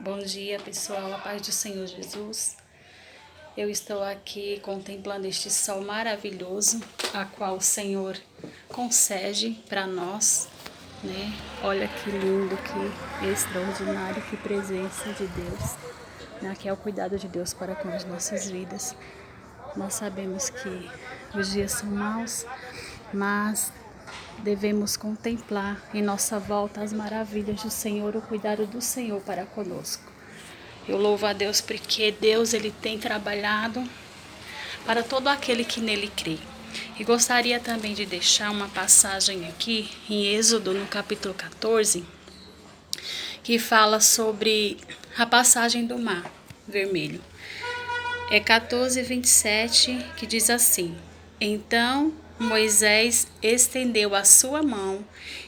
Bom dia, pessoal, a paz do Senhor Jesus. Eu estou aqui contemplando este sol maravilhoso, a qual o Senhor concede para nós, né? Olha que lindo, que extraordinário, que presença de Deus, né? Que é o cuidado de Deus para com as nossas vidas. Nós sabemos que os dias são maus, mas devemos contemplar em nossa volta as maravilhas do Senhor, o cuidado do Senhor para conosco. Eu louvo a Deus porque Deus ele tem trabalhado para todo aquele que nele crê. E gostaria também de deixar uma passagem aqui em Êxodo, no capítulo 14, que fala sobre a passagem do Mar Vermelho. É 14:27, que diz assim: Então Moisés estendeu a sua mão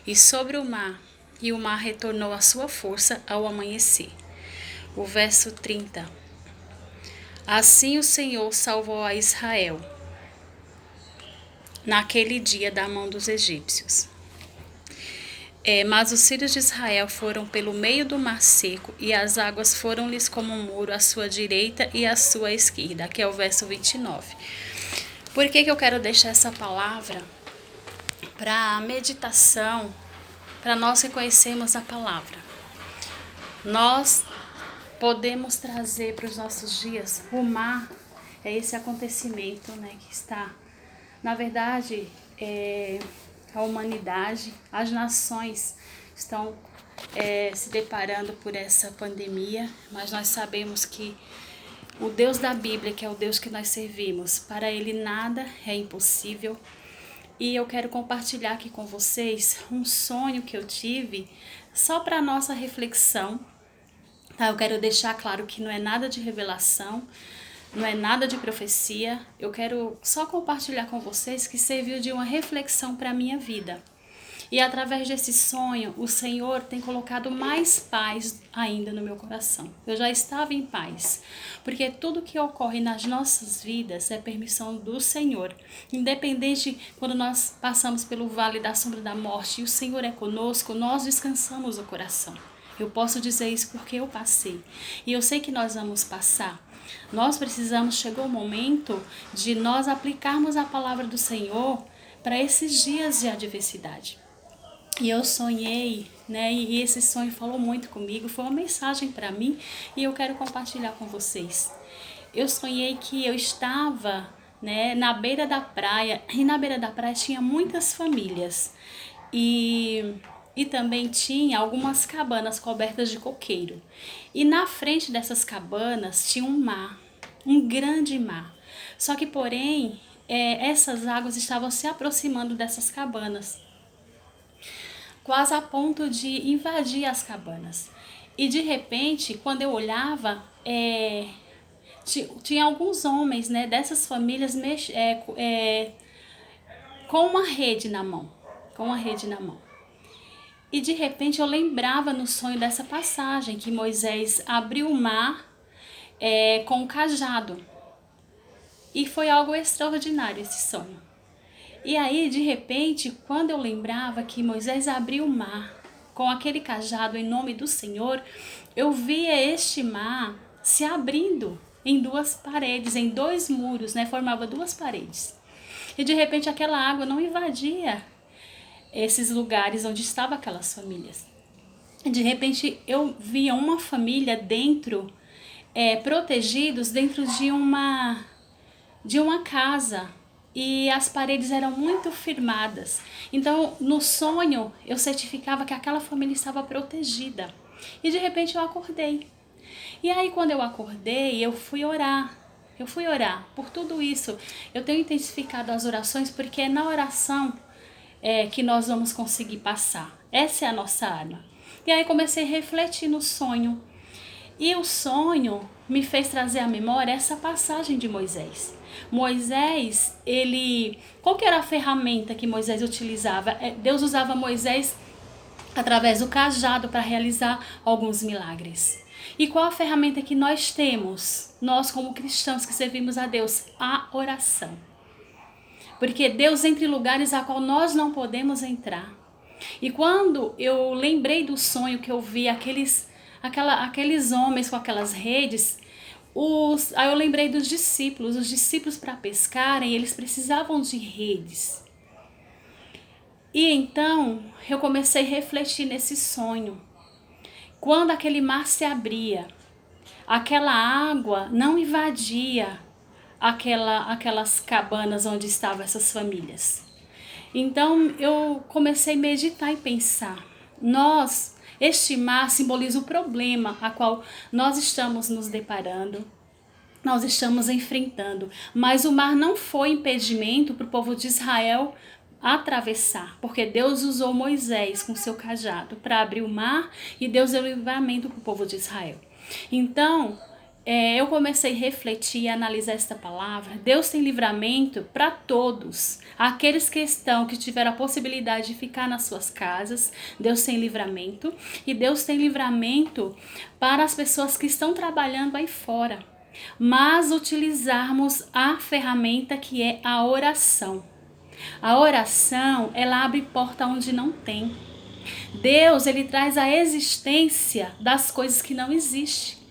e sobre o mar, e o mar retornou à sua força ao amanhecer. O verso 30. Assim o Senhor salvou a Israel naquele dia da mão dos egípcios. Mas os filhos de Israel foram pelo meio do mar seco, e as águas foram-lhes como um muro à sua direita e à sua esquerda, que é o verso 29. Por que eu quero deixar essa palavra? Para a meditação, para nós reconhecermos a palavra. Nós podemos trazer para os nossos dias o mar, é esse acontecimento, né, que está, na verdade, a humanidade, as nações estão se deparando por essa pandemia, mas nós sabemos que o Deus da Bíblia, que é o Deus que nós servimos, para Ele nada é impossível. E eu quero compartilhar aqui com vocês um sonho que eu tive, só para nossa reflexão. Tá? Eu quero deixar claro que não é nada de revelação, não é nada de profecia. Eu quero só compartilhar com vocês que serviu de uma reflexão para a minha vida. E através desse sonho, o Senhor tem colocado mais paz ainda no meu coração. Eu já estava em paz, porque tudo que ocorre nas nossas vidas é permissão do Senhor. Independente quando nós passamos pelo vale da sombra da morte e o Senhor é conosco, nós descansamos o coração. Eu posso dizer isso porque eu passei. E eu sei que nós vamos passar. Nós precisamos, chegou o momento de nós aplicarmos a palavra do Senhor para esses dias de adversidade. E eu sonhei, né? E esse sonho falou muito comigo, foi uma mensagem para mim e eu quero compartilhar com vocês. Eu sonhei que eu estava, né, na beira da praia, e na beira da praia tinha muitas famílias. E também tinha algumas cabanas cobertas de coqueiro. E na frente dessas cabanas tinha um mar, um grande mar. Só que, porém, essas águas estavam se aproximando dessas cabanas, quase a ponto de invadir as cabanas. E de repente, quando eu olhava, tinha alguns homens, né, dessas famílias com uma rede na mão. Com uma rede na mão. E de repente eu lembrava no sonho dessa passagem que Moisés abriu o mar com um cajado. E foi algo extraordinário esse sonho. E aí, de repente, quando eu lembrava que Moisés abriu o mar com aquele cajado em nome do Senhor, eu via este mar se abrindo em duas paredes, em dois muros, né? Formava duas paredes. E de repente aquela água não invadia esses lugares onde estavam aquelas famílias. De repente eu via uma família dentro, protegidos dentro de uma casa, e as paredes eram muito firmadas. Então no sonho eu certificava que aquela família estava protegida. E de repente eu acordei. E aí quando eu acordei, eu fui orar por tudo isso. Eu tenho intensificado as orações porque é na oração que nós vamos conseguir passar. Essa é a nossa arma. E aí comecei a refletir no sonho. E o sonho me fez trazer à memória essa passagem de Moisés. Moisés, qual que era a ferramenta que Moisés utilizava? Deus usava Moisés através do cajado para realizar alguns milagres. E qual a ferramenta que nós temos, nós como cristãos que servimos a Deus? A oração. Porque Deus entra em lugares a qual nós não podemos entrar. E quando eu lembrei do sonho que eu vi aqueles homens com aquelas redes, aí eu lembrei dos discípulos. Os discípulos, para pescarem, eles precisavam de redes. E então eu comecei a refletir nesse sonho. Quando aquele mar se abria, aquela água não invadia aquelas cabanas onde estavam essas famílias. Então eu comecei a meditar e pensar, este mar simboliza o problema a qual nós estamos nos deparando, nós estamos enfrentando, mas o mar não foi impedimento para o povo de Israel atravessar, porque Deus usou Moisés com seu cajado para abrir o mar e Deus deu livramento para o povo de Israel. Então, eu comecei a refletir e analisar esta palavra. Deus tem livramento para todos. Aqueles que tiveram a possibilidade de ficar nas suas casas, Deus tem livramento. E Deus tem livramento para as pessoas que estão trabalhando aí fora. Mas utilizarmos a ferramenta que é a oração. A oração, ela abre porta onde não tem. Deus, ele traz a existência das coisas que não existem.